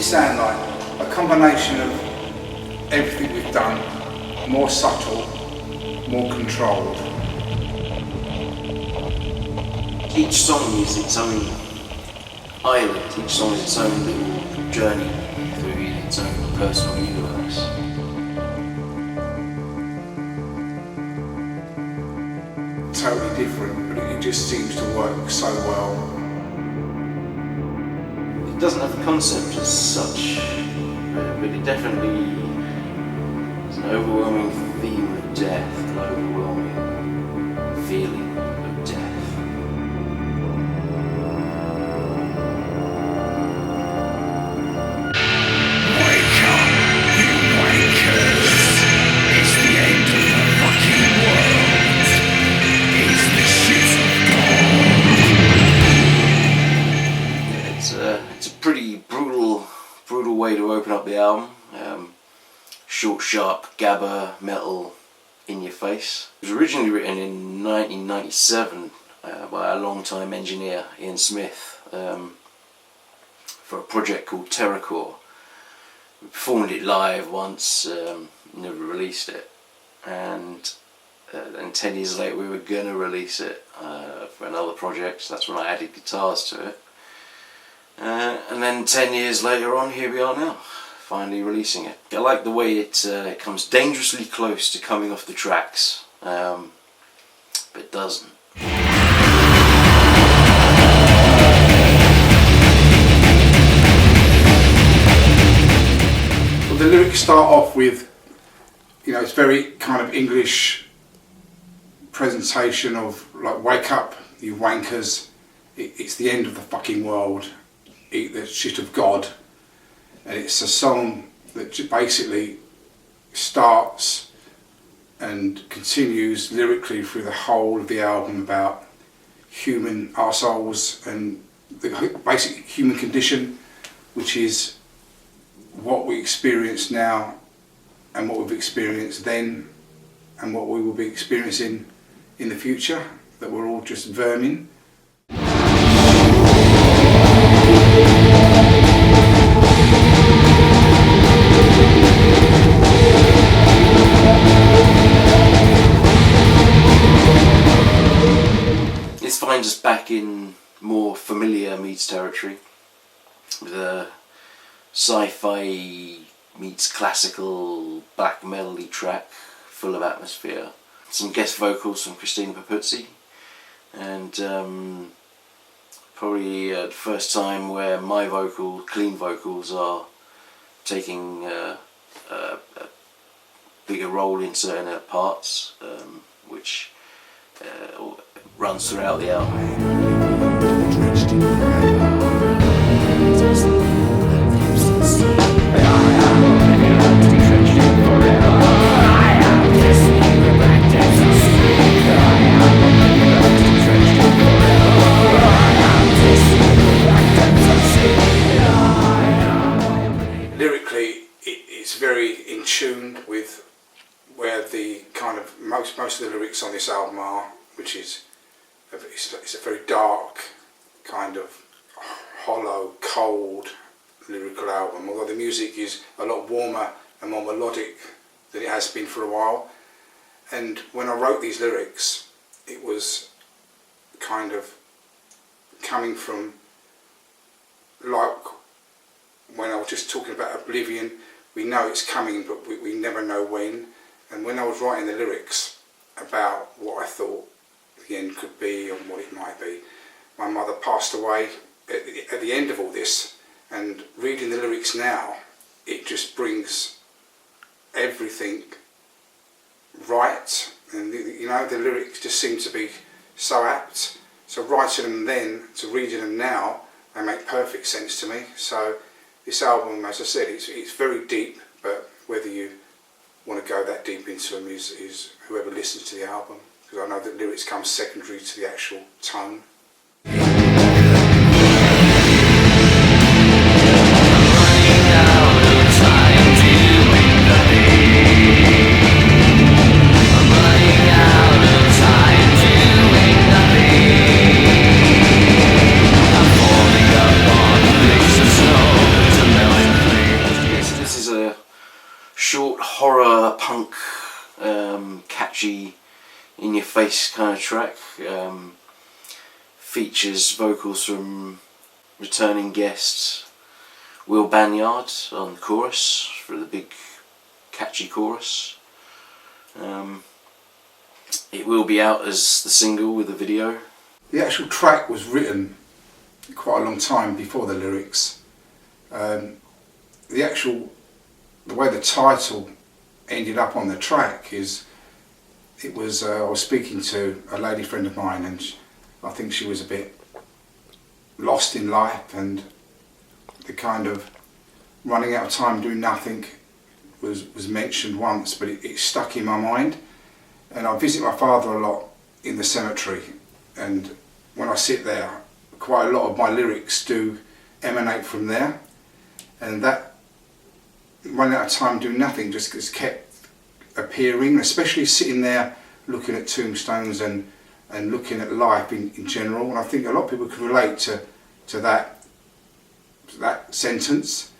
it sound like? A combination of everything we've done, more subtle, more controlled. Each song is its own island, each song is its own little journey through its own personal universe. Totally different, but it just seems to work so well. It doesn't have a concept as such, but it definitely is an overwhelming theme of death, an overwhelming feeling of death. It's a pretty brutal way to open up the album. Short, sharp, gabba, metal, in your face. It was originally written in 1997 by a long-time engineer, Ian Smith, for a project called Terrorcore. We performed it live once, never released it, and 10 years later we were going to release it for another project, so that's when I added guitars to it. And then 10 years later on, here we are now, finally releasing it. I like the way it comes dangerously close to coming off the tracks, but it doesn't. Well, the lyrics start off with, you know, it's very kind of English presentation of like, wake up, you wankers, it's the end of the fucking world. Eat the shit of God. And it's a song that basically starts and continues lyrically through the whole of the album about human arseholes and the basic human condition, which is what we experience now and what we've experienced then and what we will be experiencing in the future, that we're all just vermin. This finds us back in more familiar Meads territory, with a sci-fi meets classical black melody track full of atmosphere. Some guest vocals from Christina Papuzzi, and probably the first time where my clean vocals are taking a bigger role in certain parts, which runs throughout the album. Lyrically, it's very in tune with where the kind of most of the lyrics on this album are, which is it's a very dark, kind of hollow, cold lyrical album, although the music is a lot warmer and more melodic than it has been for a while. And when I wrote these lyrics, it was kind of coming from, like when I was just talking about oblivion, we know it's coming but we never know when. And when I was writing the lyrics about what I thought the end could be and what it might be, my mother passed away at the end of all this, and reading the lyrics now, it just brings everything right, and you know, the lyrics just seem to be so apt. So writing them then to reading them now, they make perfect sense to me. So this album, as I said, it's very deep, but whether you want to go that deep into a music is whoever listens to the album, because I know that lyrics come secondary to the actual tone. short horror punk, catchy, in your face kind of track. Features vocals from returning guest Will Banyard on chorus for the big catchy chorus. It will be out as the single with a video. The actual track was written quite a long time before the lyrics. The way the title ended up on the track is, I was speaking to a lady friend of mine, and I think she was a bit lost in life, and the kind of running out of time doing nothing was mentioned once, but it stuck in my mind. And I visit my father a lot in the cemetery, and when I sit there, quite a lot of my lyrics do emanate from there, and that running out of time doing nothing just kept appearing, especially sitting there looking at tombstones and looking at life in general. And I think a lot of people could relate to that sentence.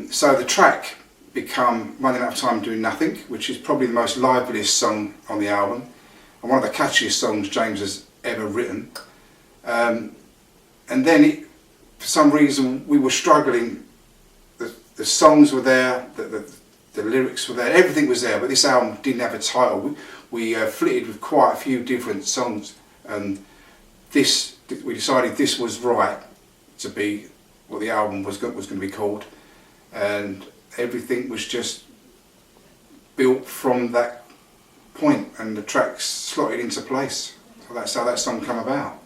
So the track become Running Out of Time Doing Nothing, which is probably the most liveliest song on the album, and one of the catchiest songs James has ever written. And then for some reason we were struggling. The songs were there, the lyrics were there, everything was there, but this album didn't have a title. We flitted with quite a few different songs, and we decided this was right to be what the album was going to be called, and everything was just built from that point, and the tracks slotted into place. So that's how that song came about.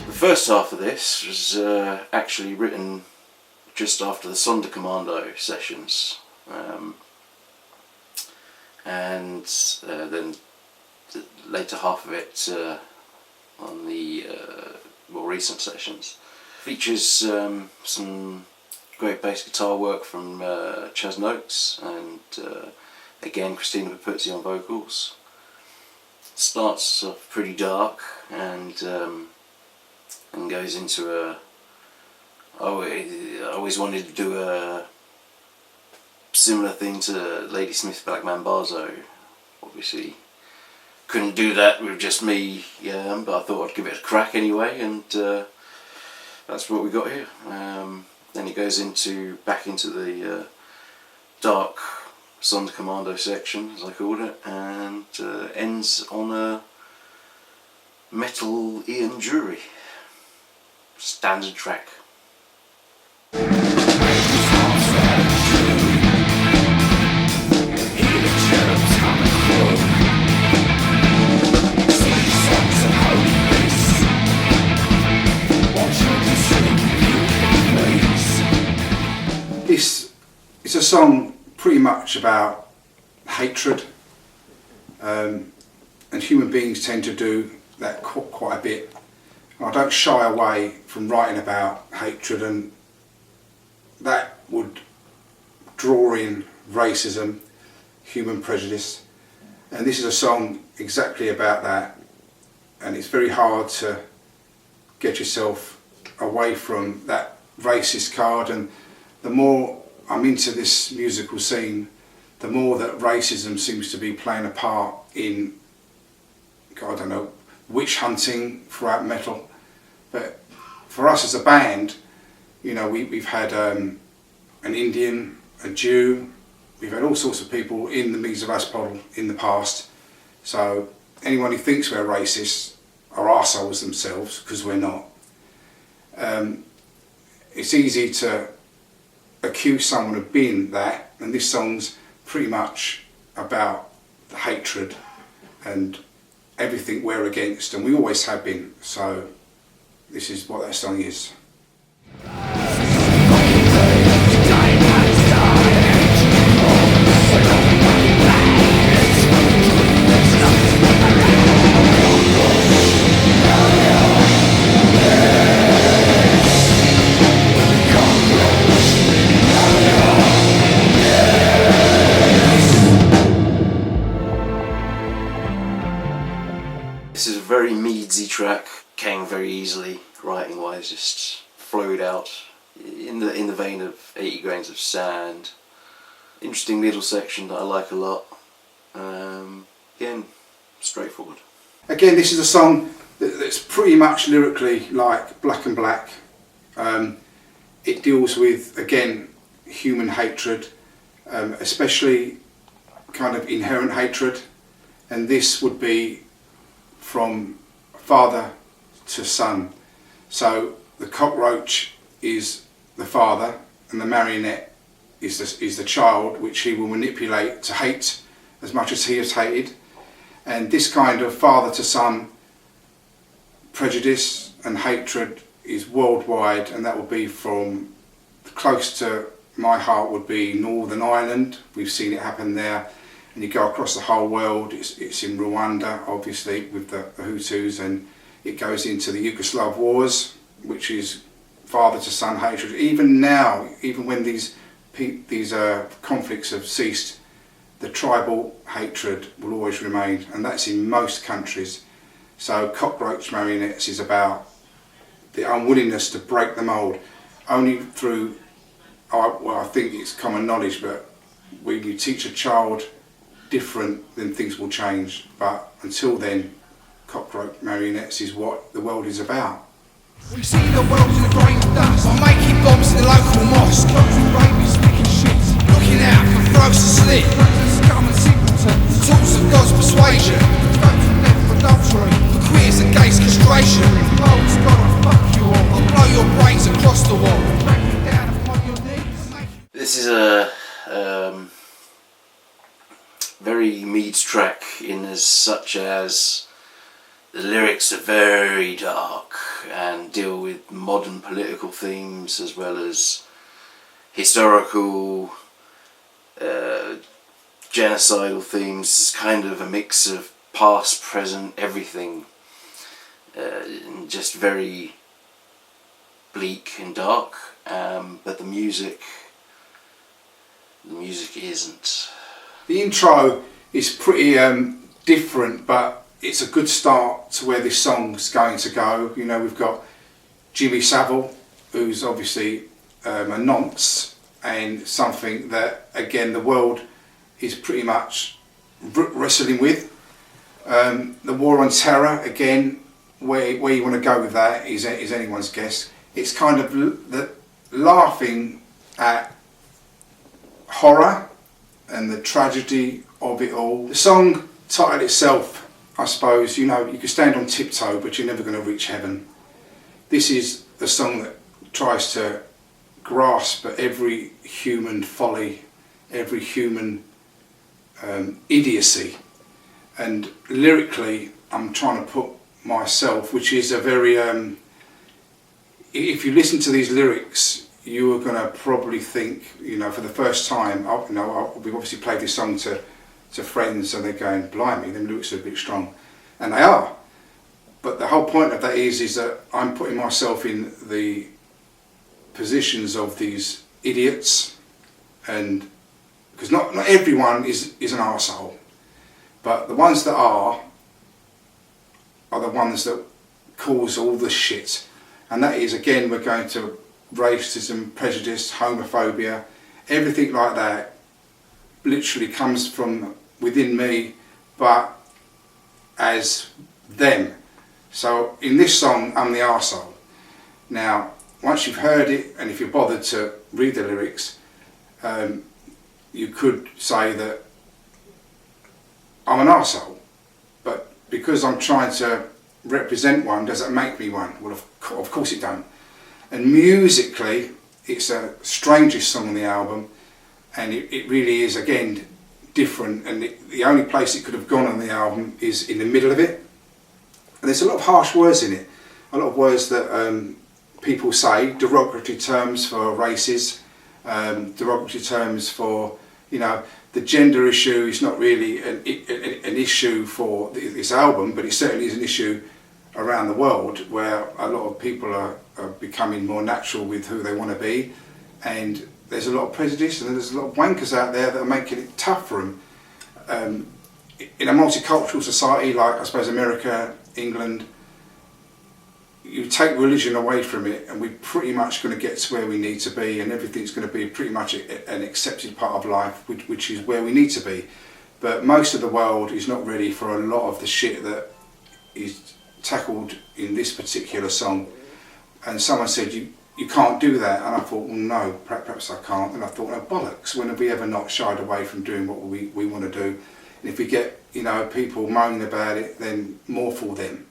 The first half of this was actually written just after the Sonderkommando sessions, and then the later half of it on the more recent sessions. Features some great bass guitar work from Chas Noakes, and again Christina Papuzzi on vocals. Starts off pretty dark and goes into a... I always wanted to do a similar thing to Ladysmith's Black Mambazo. Obviously couldn't do that with just me, but I thought I'd give it a crack anyway, and that's what we got here. Then it goes back into the dark Sonderkommando section, as I called it, and ends on a metal Ian Drury standard track. It's a song pretty much about hatred, and human beings tend to do that quite a bit. I don't shy away from writing about hatred, and that would draw in racism, human prejudice, and this is a song exactly about that. And it's very hard to get yourself away from that racist card, and the more I'm into this musical scene, the more that racism seems to be playing a part in, I don't know, witch hunting throughout metal. But for us as a band, you know, we've had an Indian, a Jew, we've had all sorts of people in the Meads of Asphodel in the past. So anyone who thinks we're racist are arseholes themselves, because we're not. It's easy to accuse someone of being that, and this song's pretty much about the hatred and everything we're against, and we always have been. So this is what that song is. track, came very easily, writing wise, just flowed out in the vein of 80 Grains of Sand. Interesting middle section that I like a lot. Again, straightforward. Again, this is a song that's pretty much lyrically like Black and Black. It deals with, again, human hatred, especially kind of inherent hatred, and this would be from father to son. So the cockroach is the father and the marionette is the child, which he will manipulate to hate as much as he has hated. And this kind of father to son prejudice and hatred is worldwide, and that will be from close to my heart would be Northern Ireland. We've seen it happen there, and you go across the whole world. It's in Rwanda, obviously, with the Hutus, and it goes into the Yugoslav wars, which is father to son hatred. Even now, even when these conflicts have ceased, the tribal hatred will always remain, and that's in most countries. So Cockroach Marionettes is about the unwillingness to break the mould. Only through, well, I think it's common knowledge, but when you teach a child different, then things will change. But until then, Cockroach Marionettes is what the world is about. We see the world in a grain of dust. I'm making bombs in the local mosque. Closing rabies, sticking shit. Looking out for throats to slit. Scum and simpletons. Tools of God's persuasion. Votes for death for adultery. For queers and gays castration. Mold's gotta fuck you all. I'll blow your brains across the wall. Break you down upon your knees. This is a very Meads track in as such as the lyrics are very dark and deal with modern political themes as well as historical, genocidal themes. It's kind of a mix of past, present, everything, and just very bleak and dark. But the music isn't. The intro is pretty different, but it's a good start to where this song's going to go. You know, we've got Jimmy Savile, who's obviously a nonce, and something that, again, the world is pretty much wrestling with. The war on terror, again, where you want to go with that is anyone's guess. It's kind of laughing at horror and the tragedy of it all. The song title itself, I suppose, you know, you can stand on tiptoe, but you're never going to reach heaven. This is a song that tries to grasp at every human folly, every human idiocy, and lyrically I'm trying to put myself, which is a very, if you listen to these lyrics, you are going to probably think, you know, for the first time, we've obviously played this song to friends and they're going, blimey, them lyrics are a bit strong, and they are, but the whole point of that is that I'm putting myself in the positions of these idiots, and because not everyone is an arsehole, but the ones that are the ones that cause all the shit, and that is, again, we're going to racism, prejudice, homophobia, everything like that literally comes from within me, but as them. So in this song, I'm the arsehole. Now, once you've heard it, and if you're bothered to read the lyrics, you could say that I'm an arsehole, but because I'm trying to represent one, does it make me one? Well, of course it don't. And musically, it's the strangest song on the album, and it really is, again, different, and the only place it could have gone on the album is in the middle of it. And there's a lot of harsh words in it, a lot of words that people say, derogatory terms for races, derogatory terms for, you know, the gender issue is not really an issue for this album, but it certainly is an issue around the world where a lot of people are becoming more natural with who they want to be, and there's a lot of prejudice and there's a lot of wankers out there that are making it tough for them. In a multicultural society like, I suppose, America, England, you take religion away from it, and we're pretty much going to get to where we need to be, and everything's going to be pretty much an accepted part of life, which is where we need to be. But most of the world is not ready for a lot of the shit that is tackled in this particular song. And someone said, you can't do that, and I thought, well, no, perhaps I can't. And I thought, no, bollocks, when have we ever not shied away from doing what we want to do? And if we get, you know, people moaning about it, then more for them.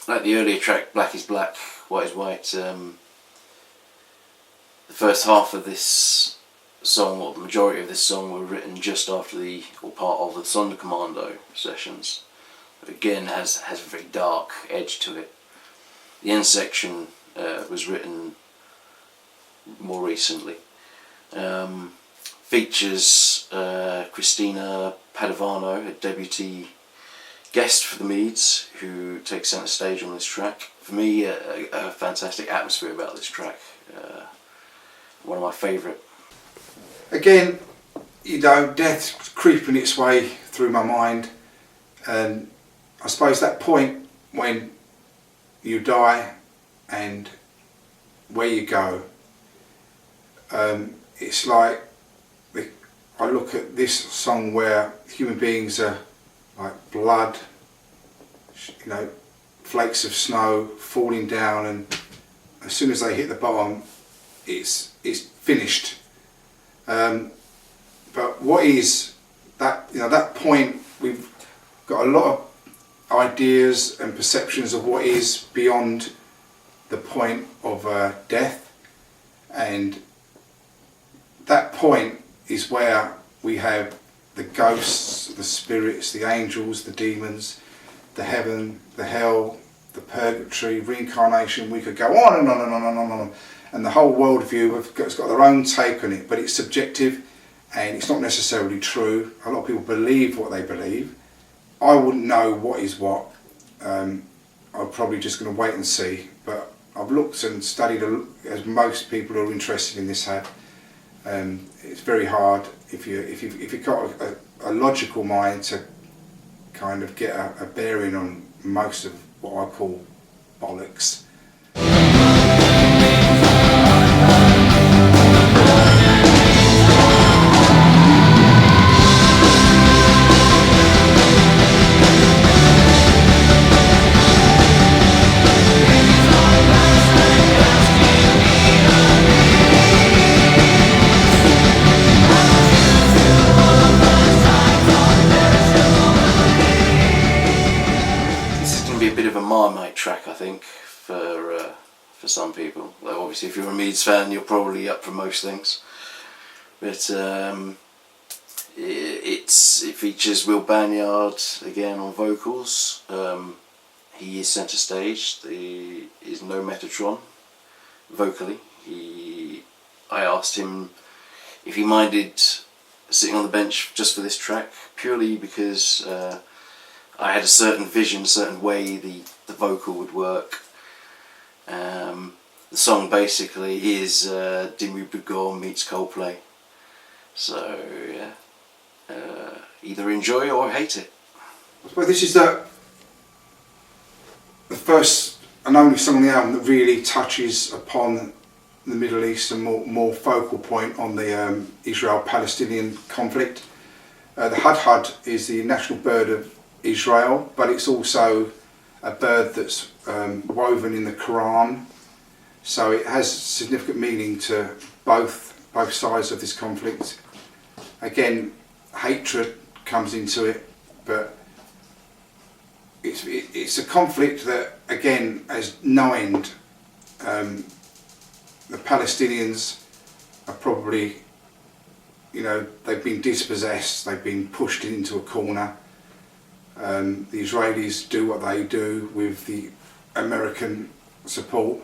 Like the earlier track, Black is Black, White is White, the first half of this song, or the majority of this song, were written just after or part of the Sonderkommando sessions. But again, has a very dark edge to it. The end section was written more recently. Features Christina Padovano, a deputy guest for the Meads, who takes centre stage on this track. For me, a fantastic atmosphere about this track. One of my favourite. Again, you know, death's creeping its way through my mind, and I suppose that point when you die and where you go, it's like I look at this song where human beings are like blood, you know, flakes of snow falling down, and as soon as they hit the bottom, it's finished. But what is that? You know, that point, we've got a lot of ideas and perceptions of what is beyond the point of death, and that point is where we have the ghosts, the spirits, the angels, the demons, the heaven, the hell, the purgatory, reincarnation. We could go on and on and on and on and on. And the whole worldview has got their own take on it, but it's subjective and it's not necessarily true. A lot of people believe what they believe. I wouldn't know what is what. I'm probably just going to wait and see. But I've looked and studied, as most people who are interested in this have. It's very hard if you've got a logical mind to kind of get a bearing on most of what I call bollocks. Marmite track, I think, for some people. Like, obviously, if you're a Meads fan, you're probably up for most things. But it features Will Banyard again on vocals. He is centre stage. There is no Metatron vocally. I asked him if he minded sitting on the bench just for this track, purely because I had a certain vision, a certain way the vocal would work. The song basically is Dimmu Borgir meets Coldplay. So yeah, either enjoy or hate it. Well, this is the first and only song on the album that really touches upon the Middle East and more focal point on the Israel-Palestinian conflict. The HUD-HUD is the national bird of Israel, but it's also a bird that's woven in the Quran, so it has significant meaning to both sides of this conflict. Again, hatred comes into it, but it's a conflict that again has no end. The Palestinians are probably, you know, they've been dispossessed, they've been pushed into a corner. The Israelis do what they do with the American support.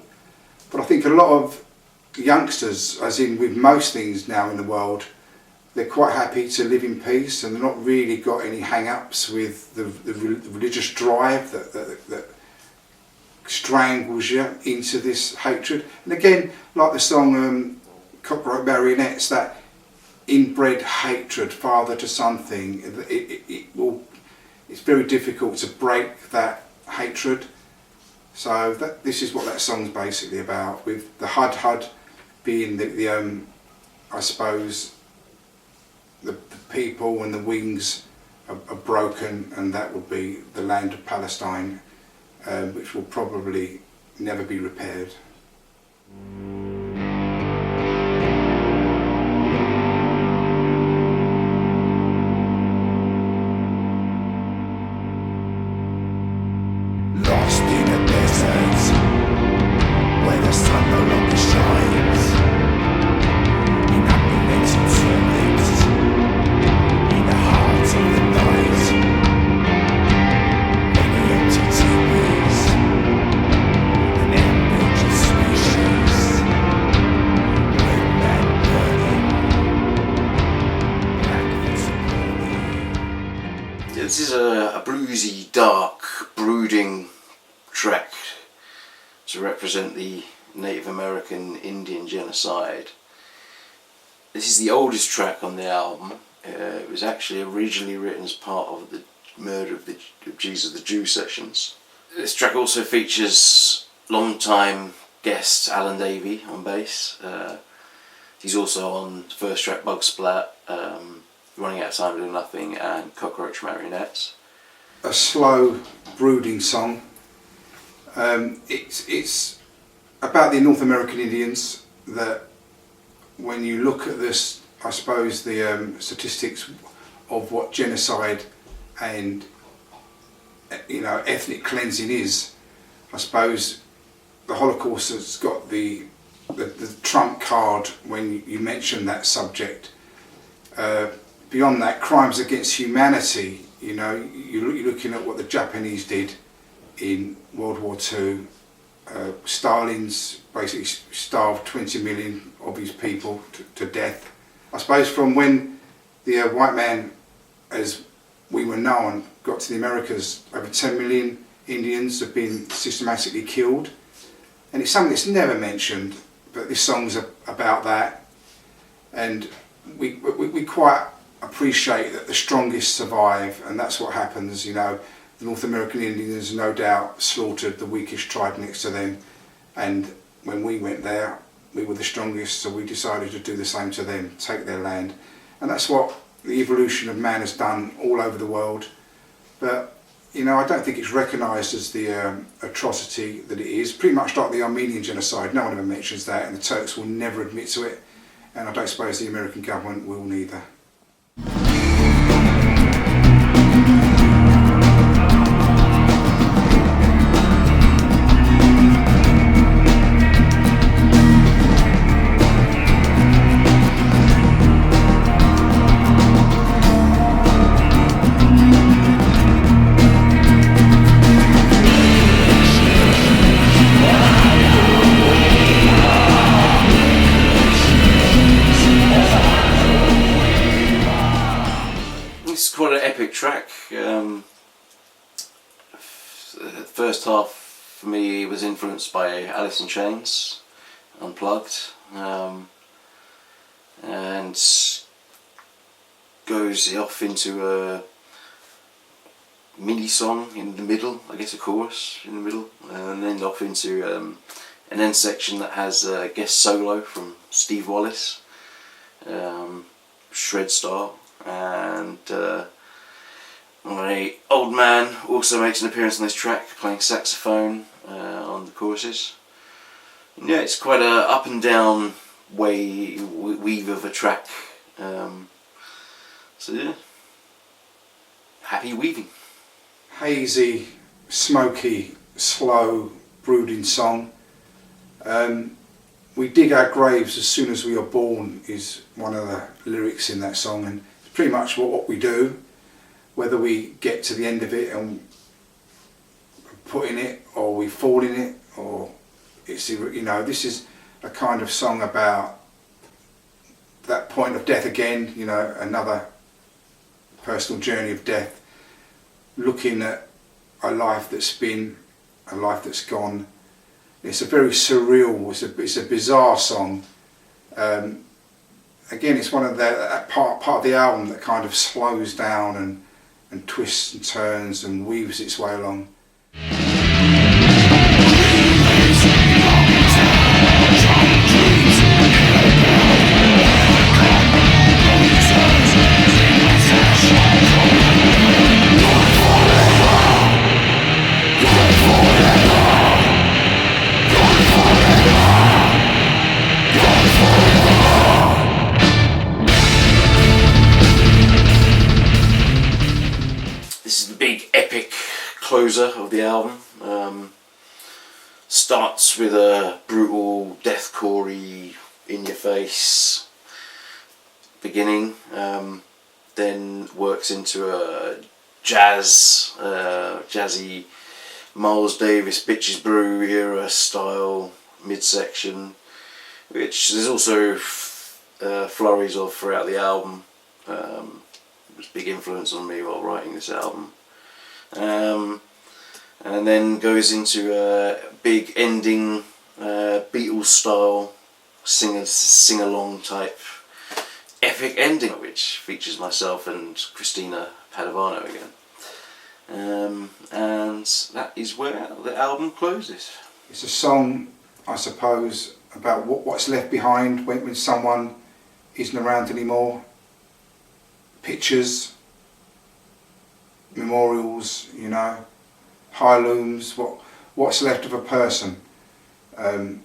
But I think a lot of youngsters, as in with most things now in the world, they're quite happy to live in peace, and they've not really got any hang-ups with the religious drive that strangles you into this hatred. And again, like the song Cockroach Marionettes, that inbred hatred, father to son thing, it's very difficult to break that hatred. So this is what that song's basically about, with the HUD-HUD being the I suppose the people and the wings are broken, and that would be the land of Palestine, which will probably never be repaired. Lost in a desert where the sun no longer shines, in unrelenting torment, in the heart of the night, many empty teepees, an ambitious species, red man burning, black visibility. This is a bluesy, dark, brooding track to represent the Native American Indian genocide. This is the oldest track on the album. It was actually originally written as part of the murder of Jesus the Jew sessions. This track also features long-time guest Alan Davey on bass. He's also on the first track Bug Splat, Running Out of Time to Do Nothing, and Cockroach Marionettes. A slow, brooding song. It's about the North American Indians, that when you look at this, I suppose the statistics of what genocide and ethnic cleansing is, I suppose the Holocaust has got the trump card when you mention that subject. Beyond that, crimes against humanity, you're looking at what the Japanese did in World War II. Stalin's basically starved 20 million of his people to death. I suppose from when the white man, as we were known, got to the Americas, over 10 million Indians have been systematically killed. And it's something that's never mentioned, but this song's about that. And we quite appreciate that the strongest survive, and that's what happens. The North American Indians no doubt slaughtered the weakest tribe next to them, and when we went there we were the strongest, so we decided to do the same to them, take their land. And that's what the evolution of man has done all over the world. But I don't think it's recognised as the atrocity that it is. Pretty much like the Armenian genocide, no one ever mentions that, and the Turks will never admit to it, and I don't suppose the American government will neither. Track. The first half for me was influenced by Alice in Chains, Unplugged, and goes off into a mini song in the middle, I guess a chorus in the middle, and then off into an end section that has a guest solo from Steve Wallace, shred style, and my old man also makes an appearance on this track, playing saxophone on the choruses. And yeah, it's quite a up and down weave of a track. So yeah, happy weaving. Hazy, smoky, slow, brooding song. We dig our graves as soon as we are born is one of the lyrics in that song, and it's pretty much what we do. Whether we get to the end of it and put in it, or we fall in it, or It's, you know, this is a kind of song about that point of death again, you know, another personal journey of death, looking at a life that's been, a life that's gone. It's a very surreal, it's a bizarre song. Again, it's one of that part of the album that kind of slows down and twists and turns and weaves its way along. Closer of the album. Starts with a brutal, deathcore-y, in-your-face beginning, then works into a jazzy Miles Davis Bitches Brew era style midsection, which there's also flurries of throughout the album. It was a big influence on me while writing this album. And then goes into a big ending Beatles style sing-along type epic ending, which features myself and Christina Padovano again. And that is where the album closes. It's a song, I suppose, about what's left behind when someone isn't around anymore. Pictures, memorials, you know, heirlooms, what's left of a person. And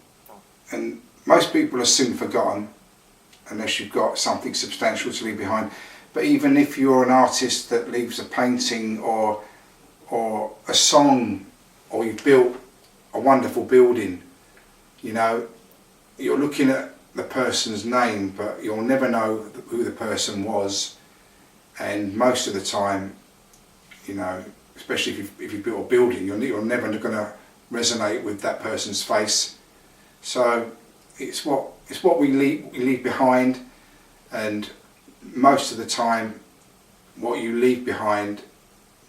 most people are soon forgotten unless you've got something substantial to leave behind. But even if you're an artist that leaves a painting or a song, or you've built a wonderful building, you know, you're looking at the person's name, but you'll never know who the person was. And most of the time, you know, especially if you build a building, you're never going to resonate with that person's face. So it's what we leave behind, and most of the time, what you leave behind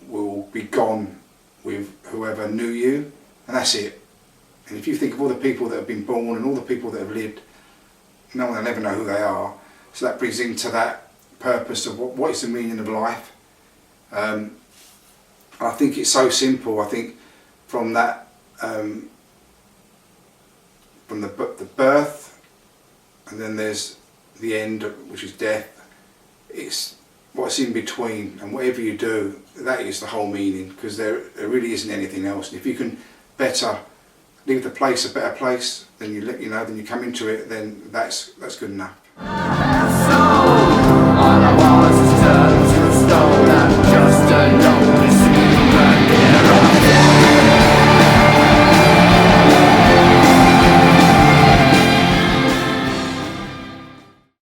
will be gone with whoever knew you, and that's it. And if you think of all the people that have been born and all the people that have lived, no one will ever know who they are. So that brings into that purpose of what is the meaning of life. I think it's so simple. I think from that, from the birth, and then there's the end, which is death. It's what's in between, and whatever you do, that is the whole meaning, because there really isn't anything else. And if you can leave the place a better place than you come into it, then that's good enough.